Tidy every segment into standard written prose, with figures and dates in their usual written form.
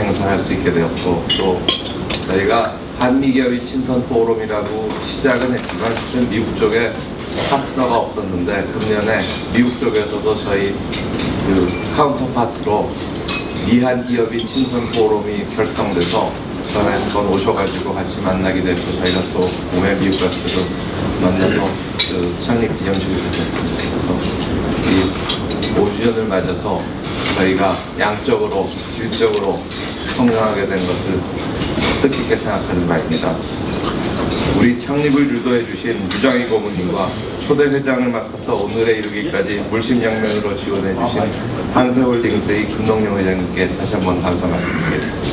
행사할 수 있게 되었고, 또 저희가 한미기업인 친선 포럼이라고 시작은 했지만 실은 미국 쪽에 파트너가 없었는데 금년에 미국 쪽에서도 저희 그 카운터파트로 미한 기업인 친선 포럼이 결성돼서 전에 한번 오셔가지고 같이 만나게 됐고, 저희가 또 봄에 미국 갔을 때도 만나서 그 창립 기념식을 했었습니다. 그래서 이 5주년을 맞아서 저희가 양적으로 질적으로 성장하게 된 것을 뜻깊게 생각하는 바입니다. 우리 창립을 주도해 주신 유장희 고문님과 초대 회장을 맡아서 오늘에 이르기까지 물심양면으로 지원해 주신 한세홀딩스의 김동영 회장님께 다시 한번 감사 말씀드리겠습니다.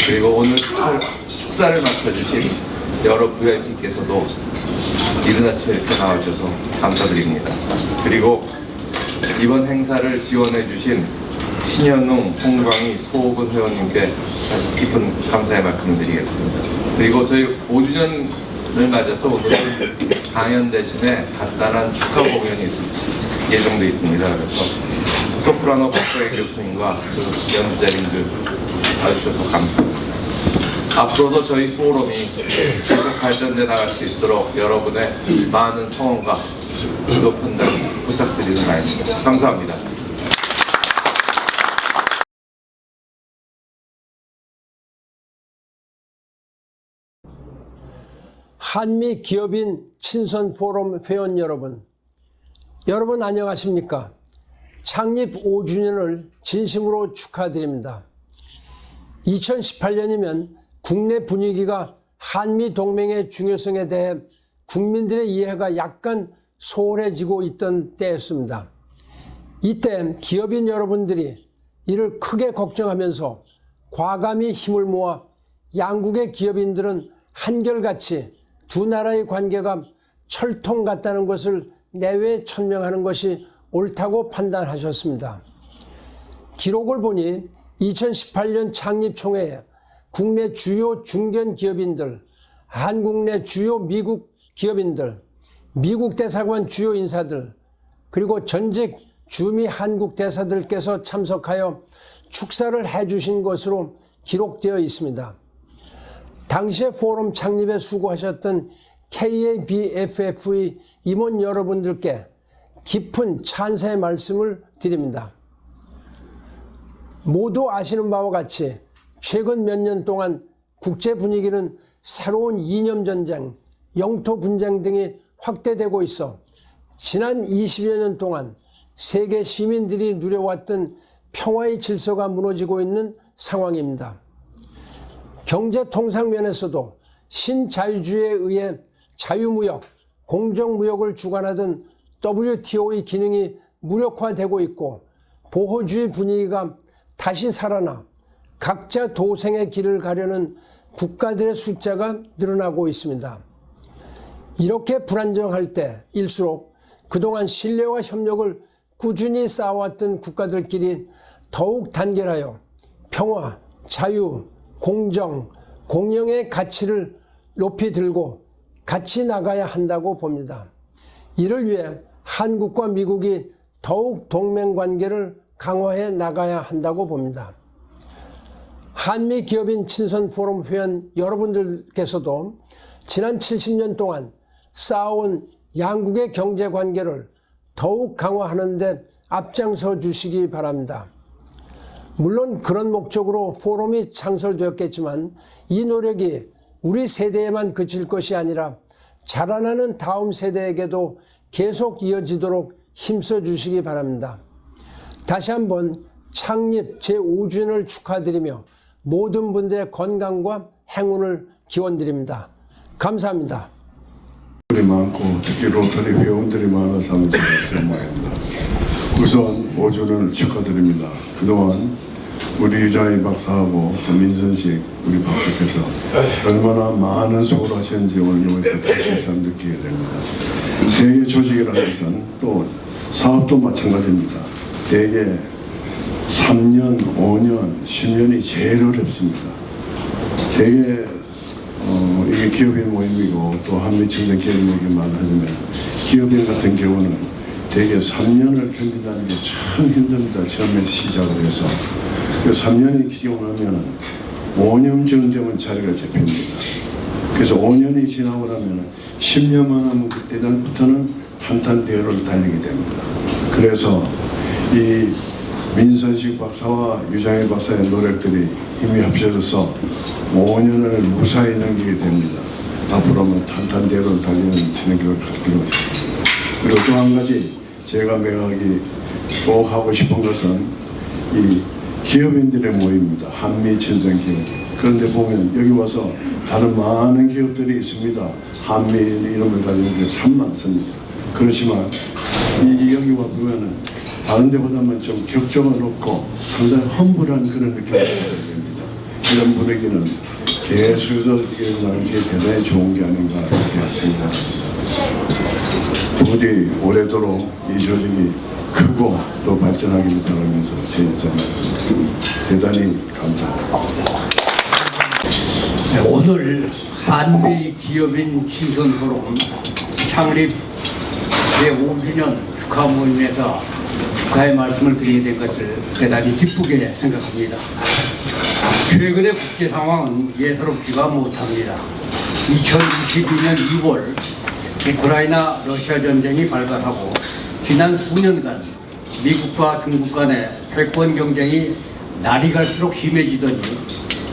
그리고 오늘 축사를 맡아주신 여러 VIP께서도 이른 아침에 이렇게 나와주셔서 감사드립니다. 그리고 이번 행사를 지원해 주신 신현웅, 송광희, 소호근 회원님께 깊은 감사의 말씀을 드리겠습니다. 그리고 저희 5주년을 맞아서 오늘은 강연 대신에 간단한 축하 공연이 예정돼 있습니다. 그래서 소프라노 박사의 교수님과 그 연주자님들 와주셔서 감사합니다. 앞으로도 저희 포럼이 계속 발전돼 나갈 수 있도록 여러분의 많은 성원과 지도 판단 부탁드리는 바입니다. 감사합니다. 한미 기업인 친선 포럼 회원 여러분 안녕하십니까? 창립 5주년을 진심으로 축하드립니다. 2018년이면 국내 분위기가 한미 동맹의 중요성에 대해 국민들의 이해가 약간 소홀해지고 있던 때였습니다. 이때 기업인 여러분들이 이를 크게 걱정하면서 과감히 힘을 모아 양국의 기업인들은 한결같이 두 나라의 관계가 철통 같다는 것을 내외 천명하는 것이 옳다고 판단하셨습니다. 기록을 보니 2018년 창립총회에 국내 주요 중견 기업인들, 한국 내 주요 미국 기업인들, 미국 대사관 주요 인사들, 그리고 전직 주미 한국 대사들께서 참석하여 축사를 해주신 것으로 기록되어 있습니다. 당시에 포럼 창립에 수고하셨던 KABFF의 임원 여러분들께 깊은 찬사의 말씀을 드립니다. 모두 아시는 바와 같이 최근 몇 년 동안 국제 분위기는 새로운 이념 전쟁, 영토 분쟁 등이 확대되고 있어 지난 20여 년 동안 세계 시민들이 누려왔던 평화의 질서가 무너지고 있는 상황입니다. 경제 통상 면에서도 신자유주의에 의해 자유무역, 공정무역을 주관하던 WTO의 기능이 무력화되고 있고 보호주의 분위기가 다시 살아나 각자 도생의 길을 가려는 국가들의 숫자가 늘어나고 있습니다. 이렇게 불안정할 때일수록 그동안 신뢰와 협력을 꾸준히 쌓아왔던 국가들끼리 더욱 단결하여 평화, 자유, 공정, 공영의 가치를 높이 들고 같이 나가야 한다고 봅니다. 이를 위해 한국과 미국이 더욱 동맹관계를 강화해 나가야 한다고 봅니다. 한미 기업인 친선 포럼 회원 여러분들께서도 지난 70년 동안 쌓아온 양국의 경제관계를 더욱 강화하는 데 앞장서 주시기 바랍니다. 물론 그런 목적으로 포럼이 창설되었겠지만 이 노력이 우리 세대에만 그칠 것이 아니라 자라나는 다음 세대에게도 계속 이어지도록 힘써 주시기 바랍니다. 다시 한번 창립 제5주년을 축하드리며 모든 분들의 건강과 행운을 기원드립니다. 감사합니다. 많고 특히 로터리 회원들이 많아서 하는 제가 모양입니다. 우선 5주년을 축하드립니다. 그동안 우리 유장희 박사하고 민선식 우리 박사께서 얼마나 많은 수고를 하셨는지 오늘 여기서 다시 한번 느끼게 됩니다. 대개 조직이라는 것은 또 사업도 마찬가지입니다. 대개 3년, 5년, 10년이 제일 어렵습니다. 대개 이게 기업인 모임이고 또 한미청장 기업 모임만 하면 기업인 같은 경우는 대개 3년을 견딘다는 게 참 힘듭니다. 처음에 시작을 해서. 그 3년이 기정을 하면 5년쯤 되면 자리가 잡힙니다. 그래서 5년이 지나고 나면 10년만 하면 그때부터는 탄탄대로를 달리게 됩니다. 그래서 이 민선식 박사와 유장희 박사의 노력들이 힘이 합쳐져서 5년을 무사히 넘기게 됩니다. 앞으로는 탄탄대로를 달리는 진행을 갖기로 했습니다. 그리고 또 한 가지 제가 매각이 꼭 하고 싶은 것은 이 기업인들의 모임입니다. 한미천정기업. 그런데 보면 여기 와서 다른 많은 기업들이 있습니다. 한미 이름을 가진 게 참 많습니다. 그렇지만 여기 와 보면은 다른 데보다는 좀 격조가 높고 상당히 험불한 그런 느낌을 받게 됩니다. 이런 분위기는 계속해서 이어나가는 게 대단히 좋은 게 아닌가 이렇게 생각합니다. 부디 오래도록 이 조직이 크고 또 발전하기를 바라면서 제 인사를 대단히 감사합니다. 네, 오늘 한미 기업인 친선 포럼 창립 제5주년 축하 모임에서 축하의 말씀을 드리게 된 것을 대단히 기쁘게 생각합니다. 최근의 국제 상황은 예사롭지가 못합니다. 2022년 2월 우크라이나 러시아 전쟁이 발발하고 지난 수년간 미국과 중국 간의 패권 경쟁이 날이 갈수록 심해지더니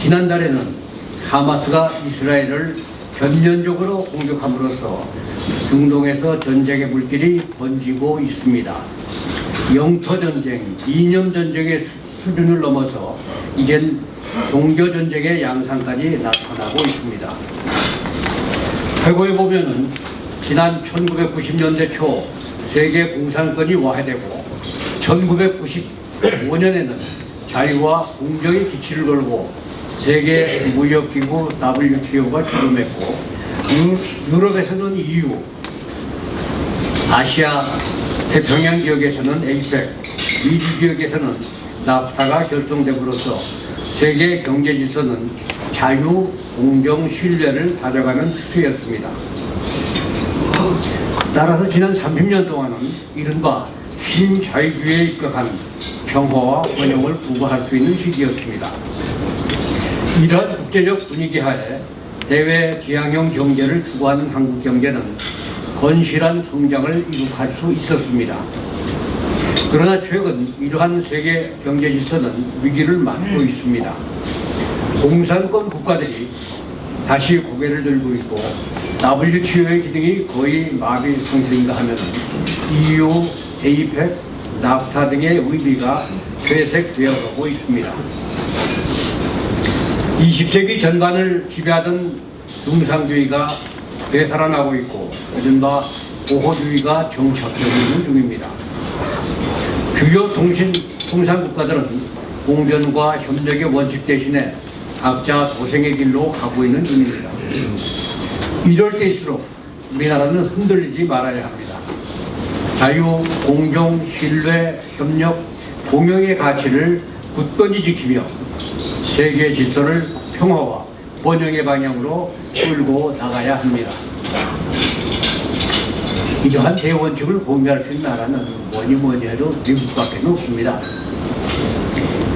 지난달에는 하마스가 이스라엘을 전면적으로 공격함으로써 중동에서 전쟁의 물길이 번지고 있습니다. 영토전쟁, 이념전쟁의 수준을 넘어서 이젠 종교전쟁의 양상까지 나타나고 있습니다. 회고해보면 지난 1990년대 초 세계 공산권이 와해되고 1995년에는 자유와 공정의 기치를 걸고 세계 무역기구 WTO가 출범했고 유럽에서는 EU, 아시아 태평양 지역에서는 APEC, 미주 지역에서는 나프타가 결성됨으로써 세계 경제 질서는 자유, 공정, 신뢰를 다져가는 추세였습니다. 따라서 지난 30년 동안은 이른바 신자유주의에 입각한 평화와 번영을 부과할 수 있는 시기였습니다. 이러한 국제적 분위기 하에 대외 지향형 경제를 추구하는 한국 경제는 건실한 성장을 이룩할 수 있었습니다. 그러나 최근 이러한 세계 경제 질서는 위기를 맞고 있습니다. 공산권 국가들이 다시 고개를 들고 있고 WTO의 기능이 거의 마비 상태인가 하면 EU, APEC, 나프타 등의 의미가 퇴색되어 가고 있습니다. 20세기 전반을 지배하던 중상주의가 되살아나고 있고 이른바 보호주의가 정착되고 있는 중입니다. 주요 통상국가들은 공존과 협력의 원칙 대신에 각자 도생의 길로 가고 있는 중입니다. 이럴 때일수록 우리나라는 흔들리지 말아야 합니다. 자유, 공정, 신뢰, 협력, 공영의 가치를 굳건히 지키며 세계 질서를 평화와 번영의 방향으로 끌고 나가야 합니다. 이러한 대원칙을 공유할 수 있는 나라는 뭐니 해도 미국밖에 없습니다.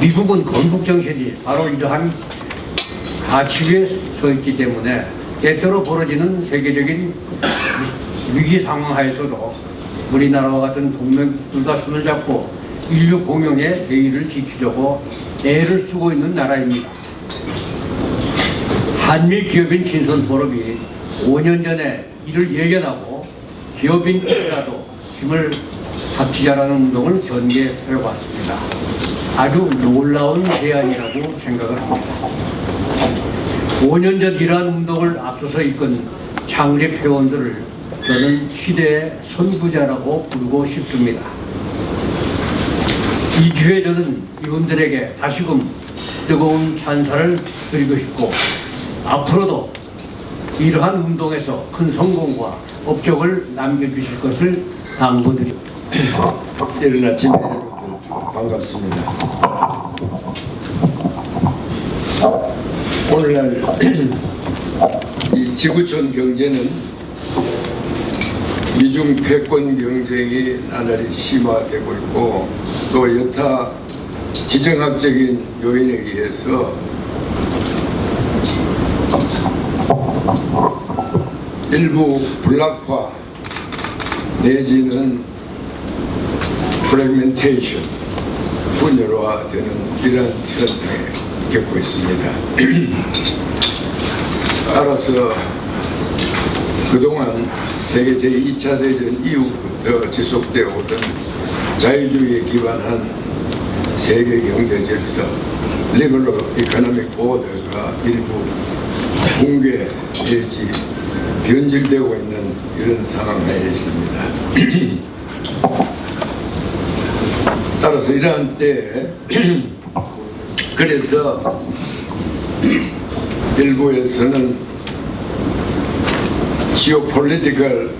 미국은 건국 정신이 바로 이러한 가치 위에 서 있기 때문에 때때로 벌어지는 세계적인 위기 상황 하에서도 우리나라와 같은 동맹들과 손을 잡고 인류 공영의 대의를 지키려고 애를 쓰고 있는 나라입니다. 한미 기업인 친선 포럼이 5년 전에 이를 예견하고 기업인들이라도 힘을 합치자라는 운동을 전개해 왔습니다. 아주 놀라운 제안이라고 생각을 합니다. 5년 전 이러한 운동을 앞서서 이끈 창립 회원들을 저는 시대의 선구자라고 부르고 싶습니다. 이 기회에 저는 이분들에게 다시금 뜨거운 찬사를 드리고 싶고 앞으로도 이러한 운동에서 큰 성공과 업적을 남겨주실 것을 당부드립니다. 이른 아침 여러분들 반갑습니다. 오늘날 이 지구촌 경제는 미중 패권 경쟁이 나날이 심화되고 있고 또 여타 지정학적인 요인에 의해서 일부 블락화 내지는 프래그멘테이션, 분열화되는 이런 현상에 겪고 있습니다. 따라서 그동안 세계 제2차 대전 이후부터 지속되어 오던 자유주의에 기반한 세계 경제 질서, 리버럴 이코노믹 오더가 일부 붕괴 내지 변질되고 있는 이런 상황에 있습니다. 따라서 이러한 때에 그래서 일부에서는 Geopolitical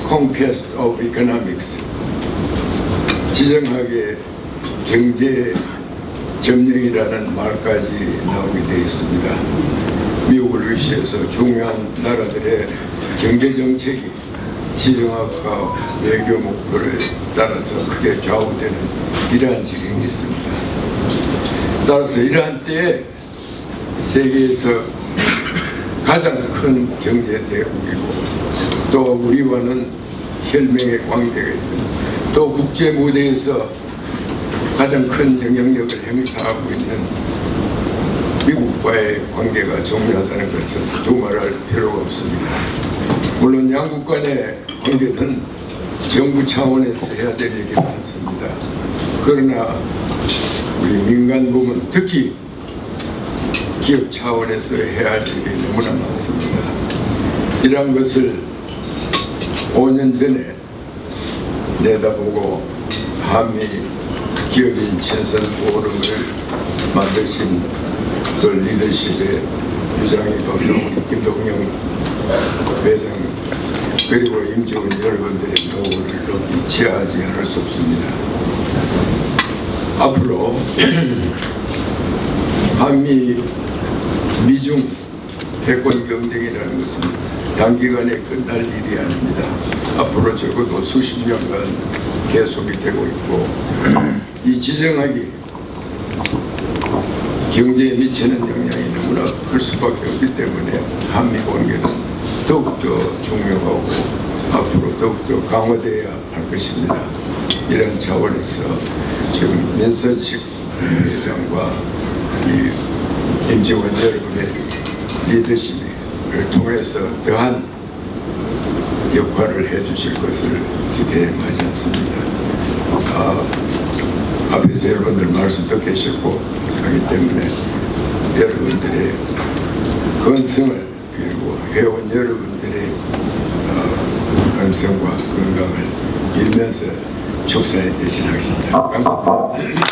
Conquest of Economics, 지정학의 경제 점령이라는 말까지 나오게 되어 있습니다. 미국을 위시해서 중요한 나라들의 경제 정책이 지정학과 외교 목표를 따라서 크게 좌우되는 이러한 지경이 있습니다. 따라서 이러한 때에 세계에서 가장 큰 경제 대국이고 또 우리와는 혈맹의 관계가 있는, 또 국제 무대에서 가장 큰 영향력을 행사하고 있는 미국과의 관계가 중요하다는 것은 두말할 필요가 없습니다. 물론 양국 간의 관계는 정부 차원에서 해야 될 일이 많습니다. 그러나 우리 민간 부문, 특히 기업 차원에서 해야 할 일이 너무나 많습니다. 이러한 것을 5년 전에 내다보고 한미 기업인 친선 포럼을 만드신 그 리더십의 유장희 박사, 우리 김동영 회장, 그리고 임직원 여러분들의 노고를 높이 취하지 않을 수 없습니다. 앞으로 한미 미중 패권 경쟁이라는 것은 단기간에 끝날 일이 아닙니다. 앞으로 적어도 수십 년간 계속이 되고 있고, 이 지정학이 경제에 미치는 영향이 너무나 클 수밖에 없기 때문에 한미 관계는 더욱더 중요하고 앞으로 더욱더 강화되어야 할 것입니다. 이런 차원에서 지금 민선식 회장과 이 임직원 여러분의 리더십을 통해서 더한 역할을 해주실 것을 기대해 마지 않습니다. 앞에서 여러분들 말씀도 계셨고 하기 때문에 여러분들의 건승을 빌고 회원 여러분들의 건승과 건강을 빌면서 축사에 대신하겠습니다. 감사합니다.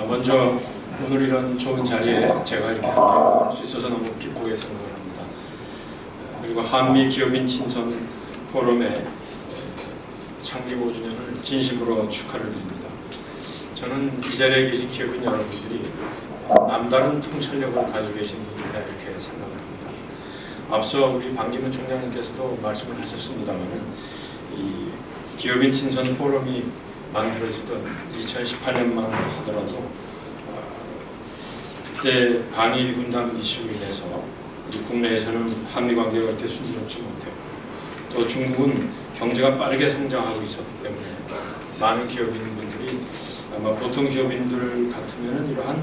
먼저 오늘 이런 좋은 자리에 제가 이렇게 함께 할 수 있어서 너무 기쁘게 생각을 합니다. 그리고 한미 기업인 친선 포럼의 창립 5주년을 진심으로 축하를 드립니다. 저는 이 자리에 계신 기업인 여러분들이 남다른 통찰력을 가지고 계신 분이다 이렇게 생각을 합니다. 앞서 우리 반기문 총장님께서도 말씀을 하셨습니다만 이 기업인 친선 포럼이 만들어지던 2018년만 하더라도 그때 반일 분담 이슈로 인해서 국내에서는 한미 관계가 그렇게 순조롭지 못했고 또 중국은 경제가 빠르게 성장하고 있었기 때문에 많은 기업인분들이 아마 보통 기업인들 같으면 이러한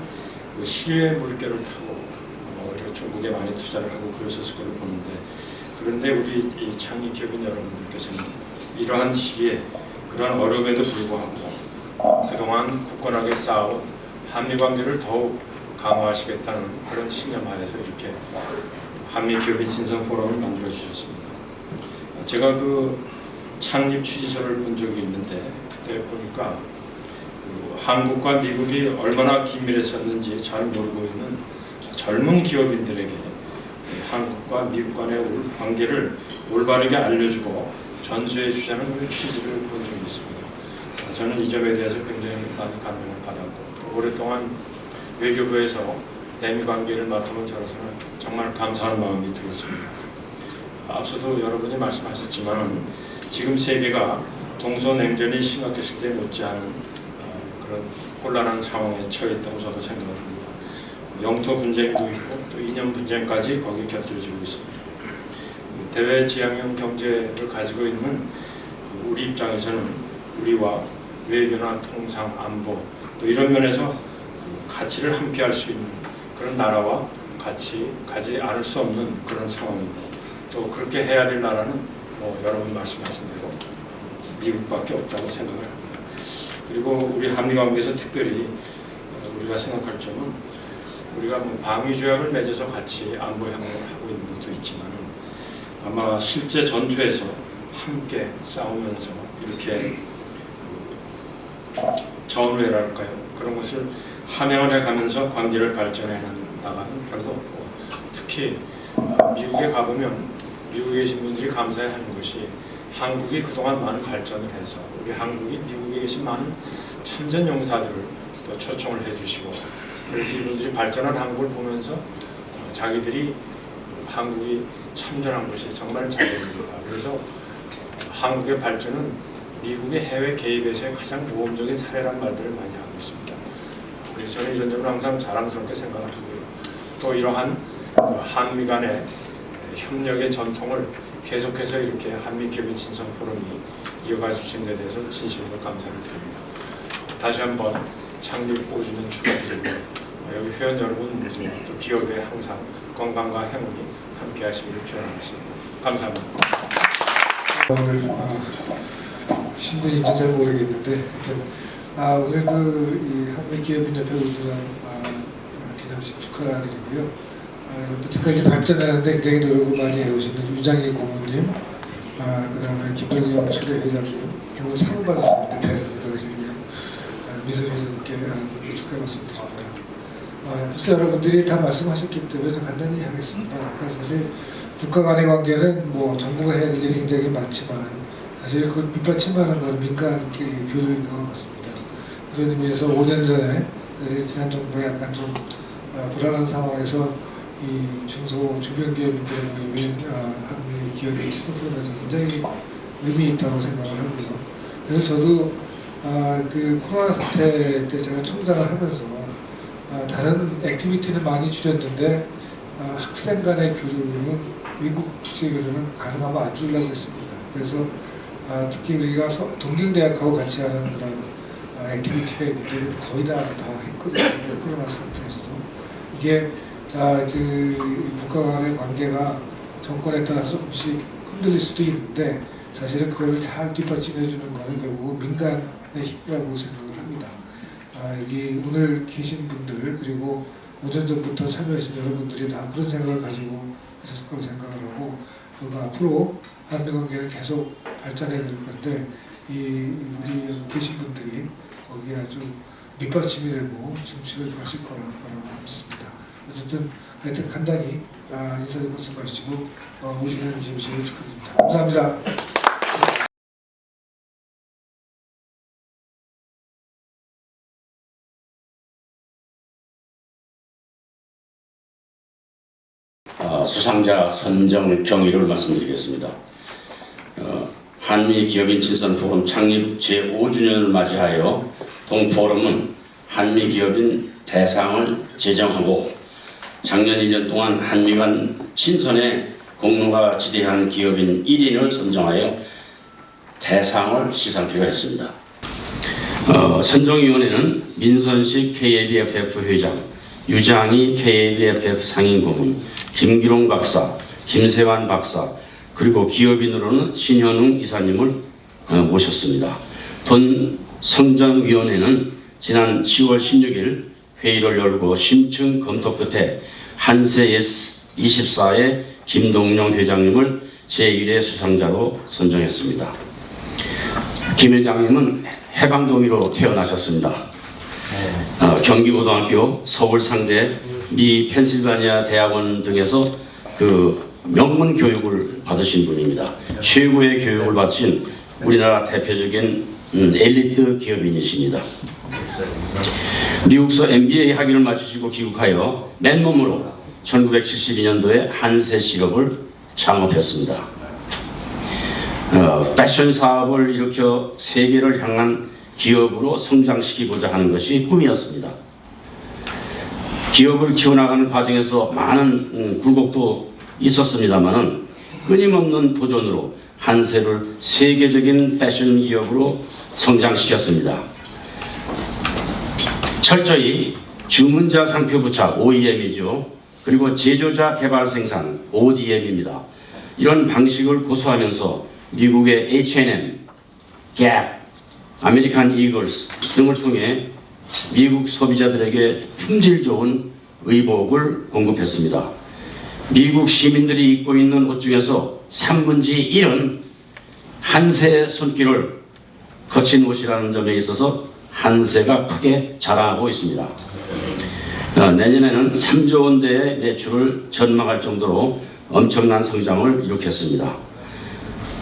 그 시류의 물결을 타고 중국에 많이 투자를 하고 그러셨을 걸로 보는데, 그런데 우리 이 창립 기업인 여러분들께서는 이러한 시기에 그러한 어려움에도 불구하고 그동안 굳건하게 쌓아온 한미 관계를 더욱 강화하시겠다는 그런 신념 하에서 이렇게 한미 기업인 친선 포럼을 만들어 주셨습니다. 제가 그 창립 취지서를 본 적이 있는데 그때 보니까 한국과 미국이 얼마나 긴밀했었는지 잘 모르고 있는 젊은 기업인들에게 한국과 미국 간의 관계를 올바르게 알려주고 전수해 주자는 그런 취지를 본 적이 있습니다. 저는 이 점에 대해서 굉장히 많이 감명을 받았고 또 오랫동안 외교부에서 대미 관계를 맡아본 저로서는 정말 감사한 마음이 들었습니다. 앞서도 여러분이 말씀하셨지만 지금 세계가 동서냉전이 심각했을 때 못지않은 그런 혼란한 상황에 처했다고 저도 생각합니다. 영토 분쟁도 있고 또 이념 분쟁까지 거기에 곁들여지고 있습니다. 대외지향형 경제를 가지고 있는 우리 입장에서는 우리와 외교나 통상, 안보 또 이런 면에서 가치를 함께할 수 있는 그런 나라와 같이 가지 않을 수 없는 그런 상황이고 또 그렇게 해야 될 나라는 여러분 말씀하신 대로 미국밖에 없다고 생각을 합니다. 그리고 우리 한미 관계에서 특별히 우리가 생각할 점은 우리가 방위 조약을 맺어서 같이 안보 협력을 하고 있는 것도 있지만 아마 실제 전투에서 함께 싸우면서 이렇게 전우회랄까요? 그런 것을 함양을 해가면서 관계를 발전해 나가는 별로 없고 특히 미국에 가보면 미국에 계신 분들이 감사해하는 것이 한국이 그동안 많은 발전을 해서 우리 한국이 미국에 계신 많은 참전 용사들을 또 초청을 해주시고 그래서 이분들이 발전한 한국을 보면서 자기들이 한국이 참전한 것이 정말 잘됩니다. 그래서 한국의 발전은 미국의 해외 개입에서의 가장 모범적인 사례란 말들을 많이 하고 있습니다. 그래서 저는 이런 점을 항상 자랑스럽게 생각을 하고요. 또 이러한 한미 간의 협력의 전통을 계속해서 이렇게 한미기업인 친선 포럼이 이어가 주신 데 대해서 진심으로 감사를 드립니다. 다시 한번 창립 5주년 축하드리고 여기 회원 여러분 모두 또 기업에 항상 건강과 행운이 함께 하시기를 기원하겠습니다. 감사합니다. 신분인지 잘 모르겠는데 오늘 이 한미기업인협회 5주년 기념식 축하드리고요. 여태까지 발전하는데 굉장히 노력을 많이 해오시는 유장희 고모님, 그 다음에 김동영 최대회장님 오늘 상 받으셨는데 대사들하시고요. 미소님께 축하 말씀드립니다. 글쎄 여러분들이 다 말씀하셨기 때문에 좀 간단히 하겠습니다. 사실 국가 간의 관계는 정부가 해야 될 일이 굉장히 많지만 사실 그걸 밑받침하는 건 민간 교류인 것 같습니다. 그런 의미에서 5년 전에 사실 지난 정부가 약간 좀 불안한 상황에서 이 중소기업인들의 모임인 한미 기업의 친선 포럼에서 굉장히 의미 있다고 생각을 하고요. 그래서 저도 그 코로나 사태 때 제가 총장을 하면서 다른 액티비티는 많이 줄였는데 학생 간의 교류는 미국제 교류는 가능하면 안 주려고 했습니다. 그래서 특히 우리가 동경대학하고 같이 하는 그런 액티비티가 있는데 거의 다 했거든요. 코로나 상태에서도 이게 그 국가 간의 관계가 정권에 따라서 조금씩 흔들릴 수도 있는데 사실은 그거를 잘 뒷받침해 주는 것은 결국 민간의 힘이라고 생각을 합니다. 여기 오늘 계신 분들 그리고 5년 전부터 참여하신 여러분들이 다 그런 생각을 가지고 하셨을 거라고 생각을 하고 그리고 앞으로 한미관계는 계속 발전해야 될 건데 우리 계신 분들이 거기에 아주 밑받침이 되고 중추를 하실 거라고 믿습니다. 어쨌든 하여튼 간단히 인사드리고 말씀하시고 5주년 기념식을 축하드립니다. 감사합니다. 수상자 선정 경위를 말씀드리겠습니다. 한미 기업인 친선 포럼 창립 제5주년을 맞이하여 동포럼은 한미 기업인 대상을 제정하고 작년 1년 동안 한미 간 친선에 공로가 지대한 기업인 1인을 선정하여 대상을 시상키로 했습니다. 선정위원회는 민선식 KABFF 회장, 유장희 KABFF 상임고문, 김기롱 박사, 김세환 박사, 그리고 기업인으로는 신현웅 이사님을 모셨습니다. 본 선정위원회는 지난 10월 16일 회의를 열고 심층 검토 끝에 한세예스 24의 김동영 회장님을 제1회 수상자로 선정했습니다. 김 회장님은 해방동의로 태어나셨습니다. 경기고등학교, 서울상대, 미 펜실바니아 대학원 등에서 그 명문 교육을 받으신 분입니다. 최고의 교육을 받으신 우리나라 대표적인 엘리트 기업인이십니다. 미국서 MBA 학위를 마치시고 귀국하여 맨몸으로 1972년도에 한세 실업을 창업했습니다. 패션 사업을 일으켜 세계를 향한 기업으로 성장시키고자 하는 것이 꿈이었습니다. 기업을 키워나가는 과정에서 많은 굴곡도 있었습니다만 끊임없는 도전으로 한세를 세계적인 패션 기업으로 성장시켰습니다. 철저히 주문자 상표 부착 OEM이죠. 그리고 제조자 개발 생산 ODM입니다. 이런 방식을 고수하면서 미국의 H&M, 갭, 아메리칸 이글스 등을 통해 미국 소비자들에게 품질 좋은 의복을 공급했습니다. 미국 시민들이 입고 있는 옷 중에서 3분의 1은 한세의 손길을 거친 옷이라는 점에 있어서 한세가 크게 자랑하고 있습니다. 내년에는 3조 원대의 매출을 전망할 정도로 엄청난 성장을 이룩했습니다.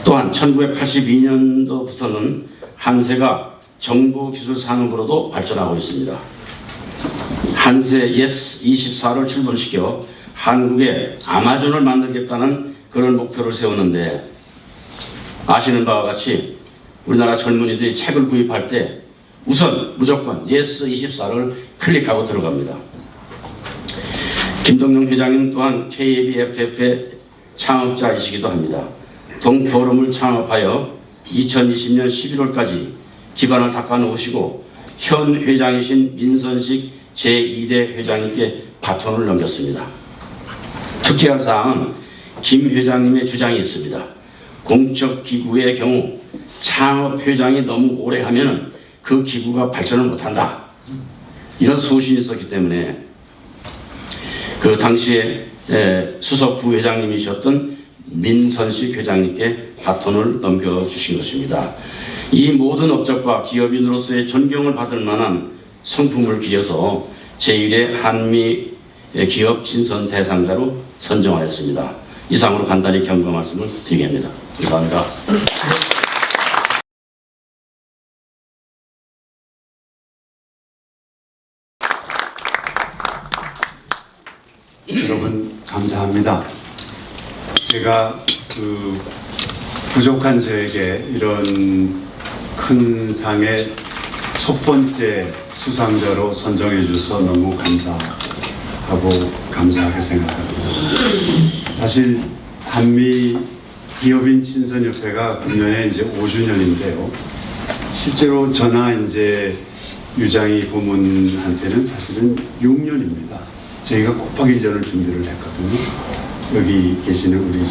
또한 1982년도부터는 한세가 정보기술 산업으로도 발전하고 있습니다. 한세 예스24를 출범시켜 한국에 아마존을 만들겠다는 그런 목표를 세웠는데 아시는 바와 같이 우리나라 젊은이들이 책을 구입할 때 우선 무조건 예스24를 클릭하고 들어갑니다. 김동영 회장님 또한 KBFF의 창업자이시기도 합니다. 동포럼을 창업하여 2020년 11월까지 기반을 닦아놓으시고 현 회장이신 민선식 제2대 회장님께 바톤을 넘겼습니다. 특이한 사항은 김 회장님의 주장이 있습니다. 공적 기구의 경우 창업 회장이 너무 오래 하면 그 기구가 발전을 못한다. 이런 소신이 있었기 때문에 그 당시에 수석 부회장님이셨던 민선식 회장님께 바톤을 넘겨주신 것입니다. 이 모든 업적과 기업인으로서의 존경을 받을 만한 성품을 기려서 제1회 한미 기업 친선 대상자로 선정하였습니다. 이상으로 간단히 경고 말씀을 드리겠습니다. 감사합니다. 여러분 감사합니다. 제가 부족한 저에게 이런 큰 상의 첫 번째 수상자로 선정해 주셔서 너무 감사하게 생각합니다. 사실 한미 기업인 친선협회가 금년에 이제 5주년인데요. 실제로 저나 이제 유장희 고문한테는 사실은 6년입니다. 저희가 꼬박 1년을 준비를 했거든요. 여기 계시는 우리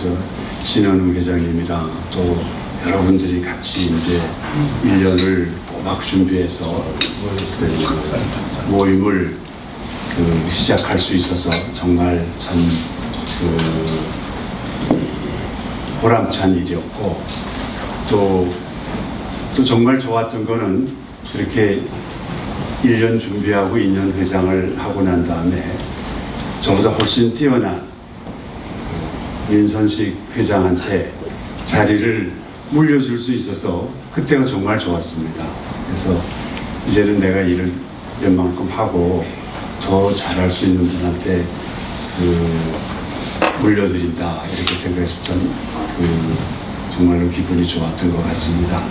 신현우 회장님이랑 또 여러분들이 같이 이제 1년을 꼬박 준비해서 모임을 시작할 수 있어서 정말 참 보람찬 일이었고 또 정말 좋았던 거는 그렇게 1년 준비하고 2년 회장을 하고 난 다음에 저보다 훨씬 뛰어난 민선식 회장한테 자리를 물려줄 수 있어서 그때가 정말 좋았습니다. 그래서 이제는 내가 일을 웬만큼 하고 더 잘할 수 있는 분한테 물려드린다 이렇게 생각해서 참 정말로 기분이 좋았던 것 같습니다.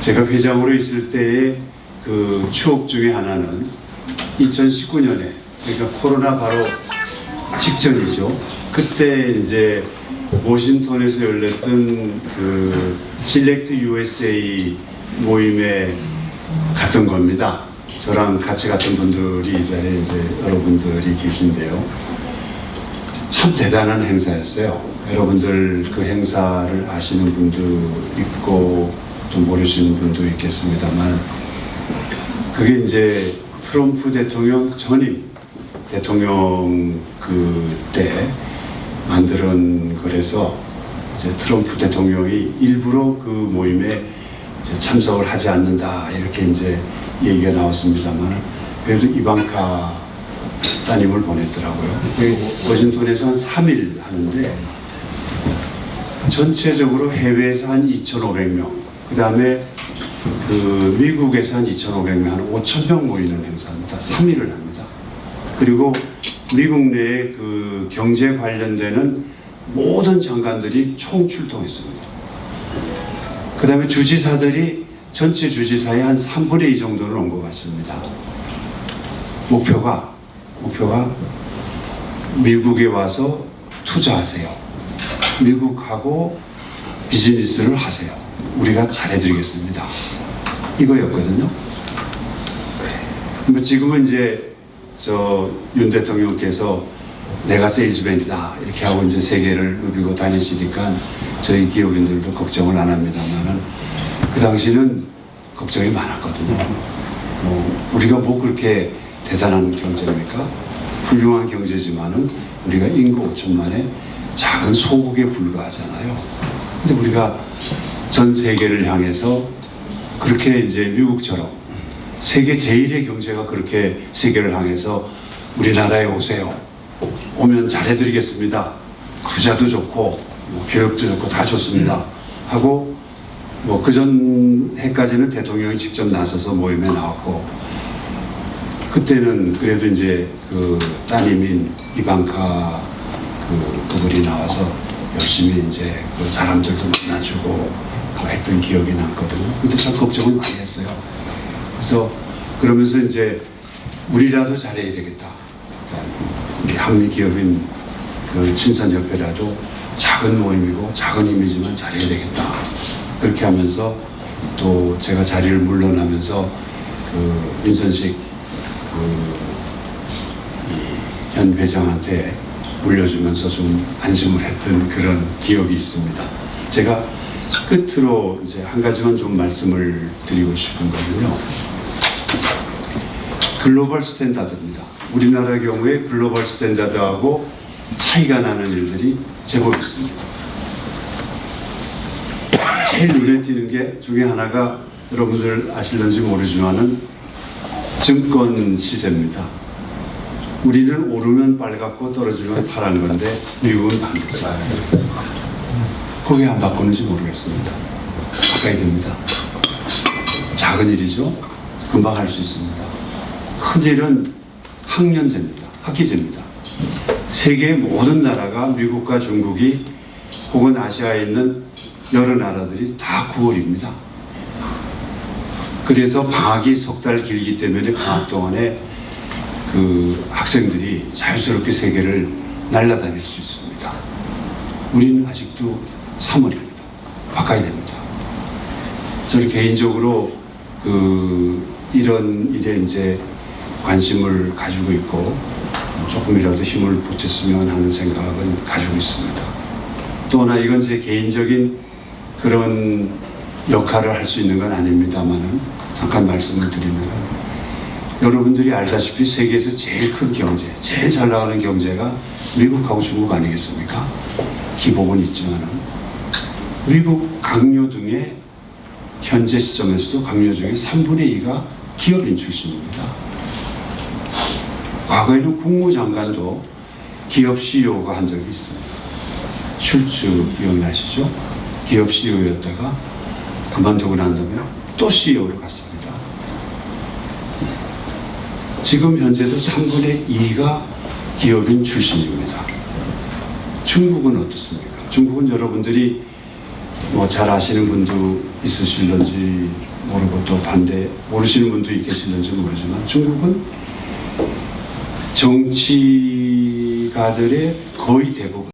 제가 회장으로 있을 때의 추억 중에 하나는 2019년에 그러니까 코로나 바로 직전이죠. 그때 이제 워싱턴에서 열렸던 실렉트 USA 모임에 갔던 겁니다. 저랑 같이 갔던 분들이 이 자리에 이제 여러분들이 계신데요. 참 대단한 행사였어요. 여러분들 그 행사를 아시는 분도 있고 또 모르시는 분도 있겠습니다만 그게 이제 트럼프 대통령 전임 대통령 그때 만든 거라서 이제 트럼프 대통령이 일부러 그 모임에 이제 참석을 하지 않는다 이렇게 이제 얘기가 나왔습니다만 그래도 이방카 따님을 보냈더라고요. 워싱턴에서 한 3일 하는데 전체적으로 해외에서 한 2,500명, 그 다음에 미국에서 한 2,500명, 한 5,000명 모이는 행사입니다. 3일을 합니다. 그리고 미국 내에 경제 관련되는 모든 장관들이 총 출동했습니다. 다음에 주지사들이 전체 주지사의 한 3분의 2 정도는 온 것 같습니다. 목표가 미국에 와서 투자하세요. 미국하고 비즈니스를 하세요. 우리가 잘해드리겠습니다. 이거였거든요. 뭐 지금은 이제 윤 대통령께서 내가 세일즈맨이다 이렇게 하고 이제 세계를 누비고 다니시니까 저희 기업인들도 걱정을 안 합니다만은 그 당시는 걱정이 많았거든요. 우리가 뭐 그렇게 대단한 경제입니까? 훌륭한 경제지만은 우리가 인구 5천만의 작은 소국에 불과하잖아요. 근데 우리가 전 세계를 향해서 그렇게 이제 미국처럼 세계 제1의 경제가 그렇게 세계를 향해서 우리나라에 오세요. 오면 잘해드리겠습니다. 부자도 좋고 뭐 교육도 좋고 다 좋습니다. 하고 뭐 그전 해까지는 대통령이 직접 나서서 모임에 나왔고 그때는 그래도 이제 그 따님인 이방카 그분이 나와서 열심히 이제 그 사람들도 만나주고 했던 기억이 났거든요. 근데 참 걱정을 많이 했어요. 그래서 그러면서 이제 우리라도 잘해야 되겠다. 우리 한미 기업인 그 친선협회라도 작은 모임이고 작은 이미지만 잘해야 되겠다. 그렇게 하면서 또 제가 자리를 물러나면서 그 민선식 현 회장한테 물려주면서 좀 안심을 했던 그런 기억이 있습니다. 제가 끝으로 이제 한 가지만 좀 말씀을 드리고 싶은 거는요. 글로벌 스탠다드입니다. 우리나라 경우에 글로벌 스탠다드하고 차이가 나는 일들이 제법 있습니다. 제일 눈에 띄는 게 중에 하나가 여러분들 아실런지 모르지만은 증권 시세입니다. 우리는 오르면 빨갛고 떨어지면 파란 건데 미국은 반대죠. 그게 안 바꾸는지 모르겠습니다. 바꿔야 됩니다. 작은 일이죠. 금방 할 수 있습니다. 큰 일은 학년제입니다. 학기제입니다. 세계의 모든 나라가 미국과 중국이 혹은 아시아에 있는 여러 나라들이 다 9월입니다. 그래서 방학이 석 달 길기 때문에 방학 동안에 그 학생들이 자유스럽게 세계를 날아다닐 수 있습니다. 우리는 아직도 3월입니다. 바꿔야 됩니다. 저는 개인적으로 이런 일에 이제 관심을 가지고 있고 조금이라도 힘을 보탰으면 하는 생각은 가지고 있습니다. 또 하나 이건 제 개인적인 그런 역할을 할 수 있는 건 아닙니다만은 잠깐 말씀을 드리면 여러분들이 알다시피 세계에서 제일 큰 경제, 제일 잘 나가는 경제가 미국하고 중국 아니겠습니까? 기복은 있지만은 미국 강요 등의 현재 시점에서도 강요 중에 3분의 2가 기업인 출신입니다. 과거에는 국무장관도 기업 CEO가 한 적이 있습니다. 슐츠 기억나시죠? 기업 CEO였다가 그만두고 난 다음에 또 CEO로 갔습니다. 지금 현재도 3분의 2가 기업인 출신입니다. 중국은 어떻습니까? 중국은 여러분들이 뭐 잘 아시는 분도 있으실런지 모르고 또 반대 모르시는 분도 계실런지 모르지만 중국은 정치가들의 거의 대부분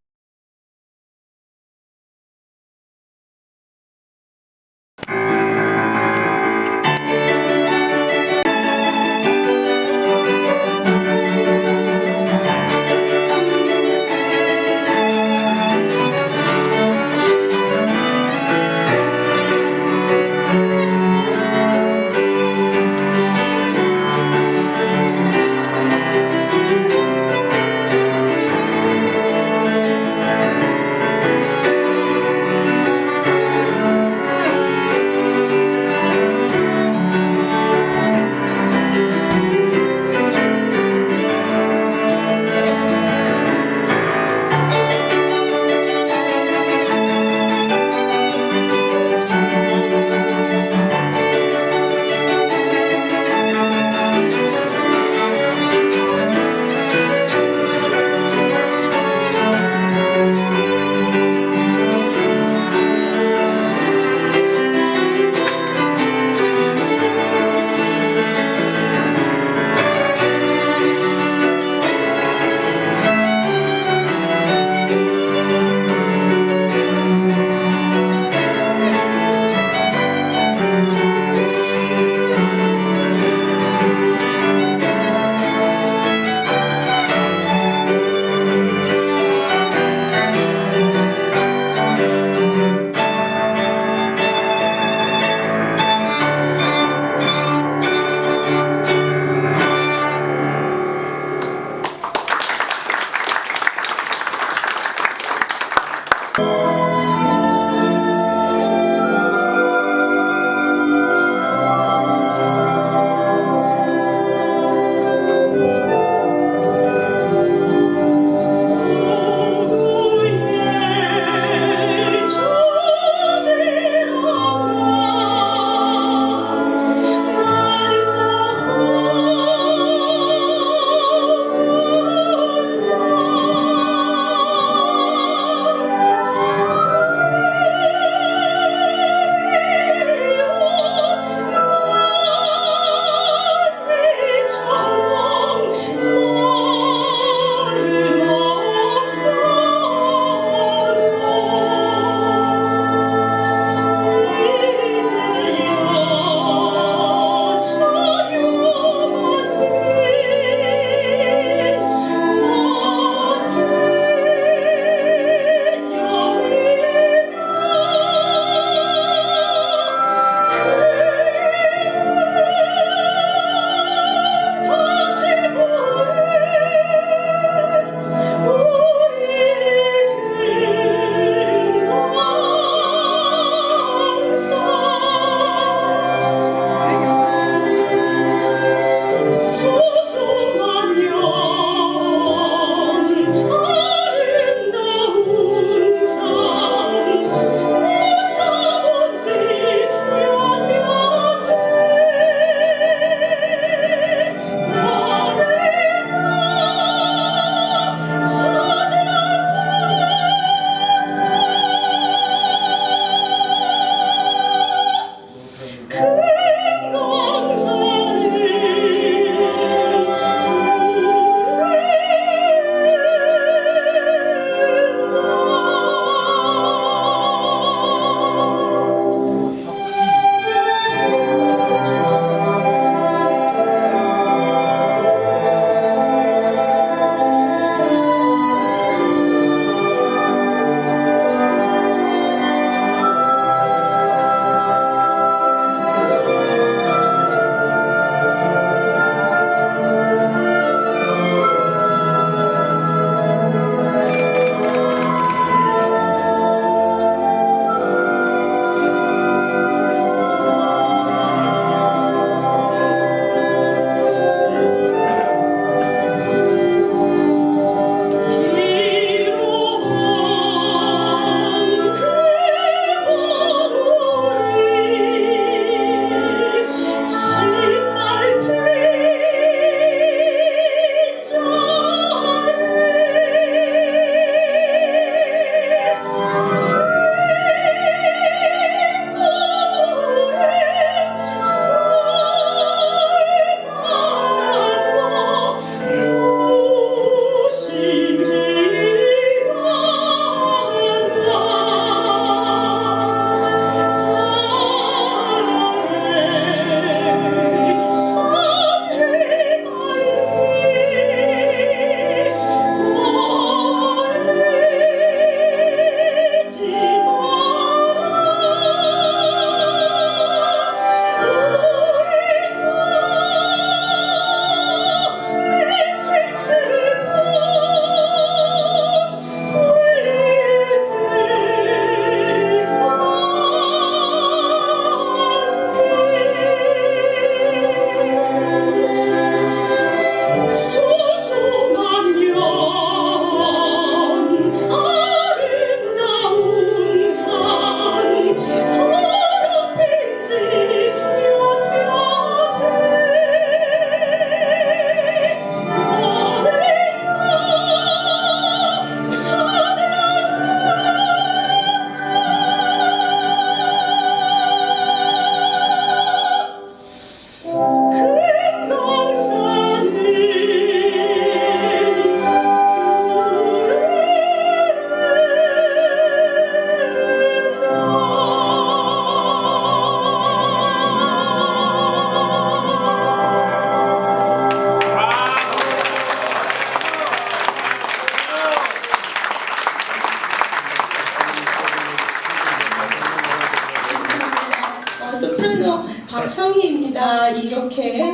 이렇게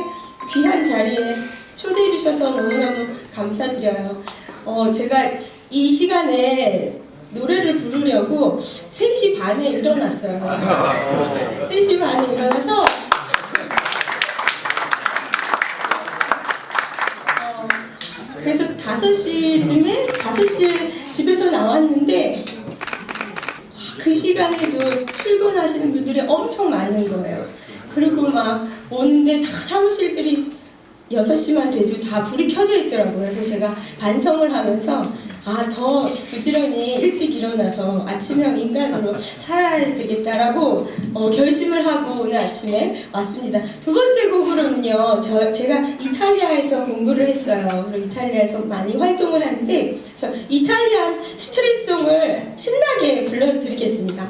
귀한 자리에 초대해 주셔서 너무너무 감사드려요. 제가 이 시간에 노래를 부르려고 3시 반에 일어났어요. 3시 반에 일어나서 그래서 5시에 집에서 나왔는데 그 시간에도 출근하시는 분들이 엄청 많은 거예요. 그리고 막 오는데 다 사무실들이 6시만 돼도 다 불이 켜져 있더라고요. 그래서 제가 반성을 하면서 더 부지런히 일찍 일어나서 아침형 인간으로 살아야 되겠다라고 결심을 하고 오늘 아침에 왔습니다. 두 번째 곡으로는요, 제가 이탈리아에서 공부를 했어요. 그리고 이탈리아에서 많이 활동을 하는데, 그래서 이탈리안 스트릿송을 신나게 불러드리겠습니다.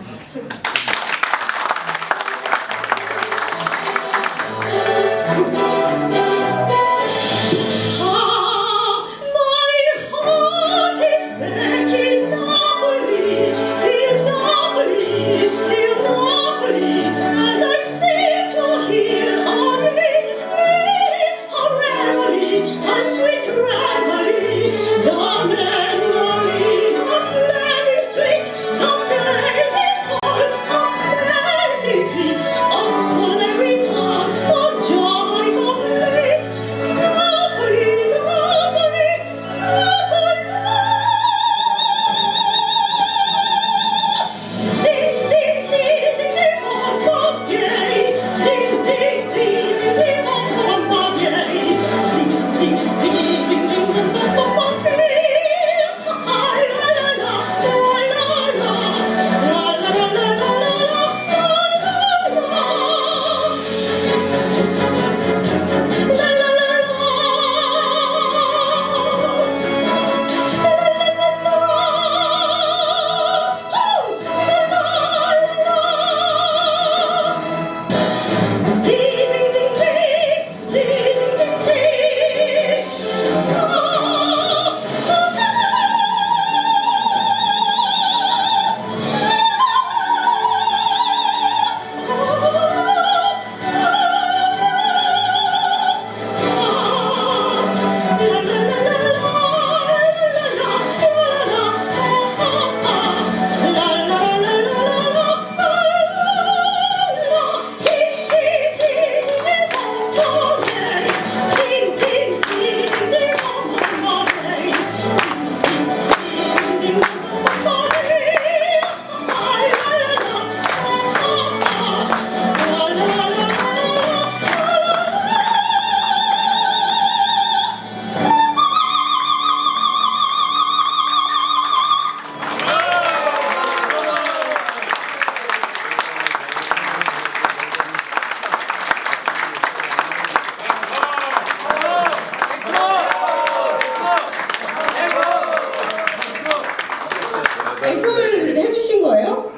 앵콜을 해주신 거예요?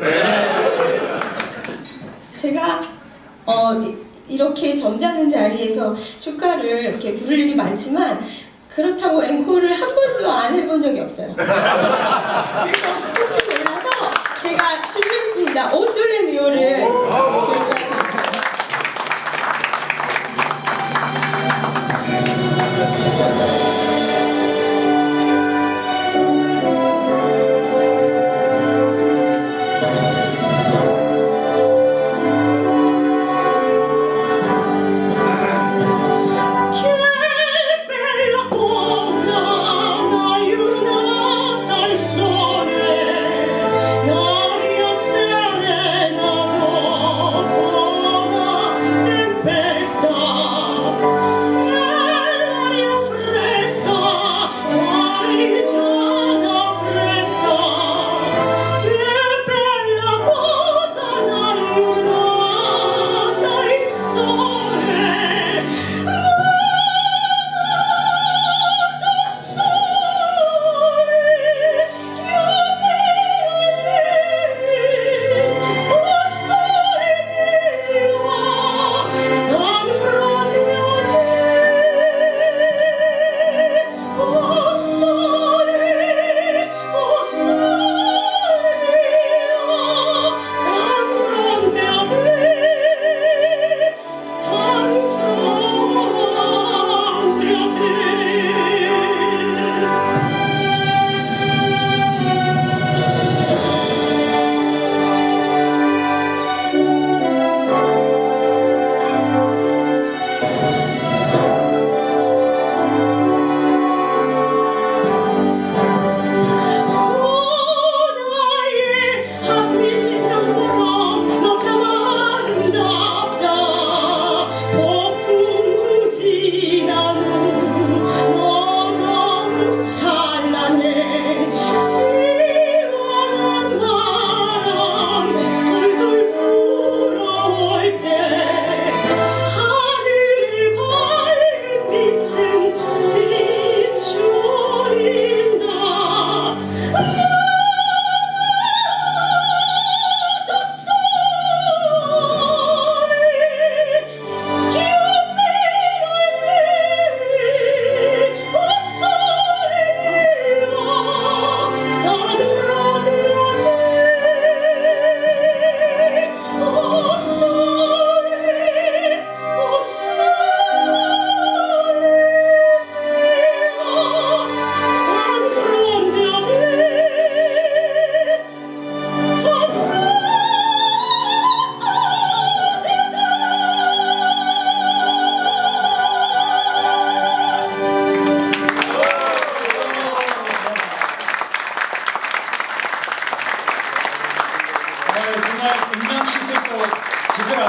제가 이렇게 점잖은 자리에서 축가를 이렇게 부를 일이 많지만 그렇다고 앵콜을 한 번도 안 해본 적이 없어요. 그래서 혹시 몰라서 제가 준비했습니다. 오 솔레 미오를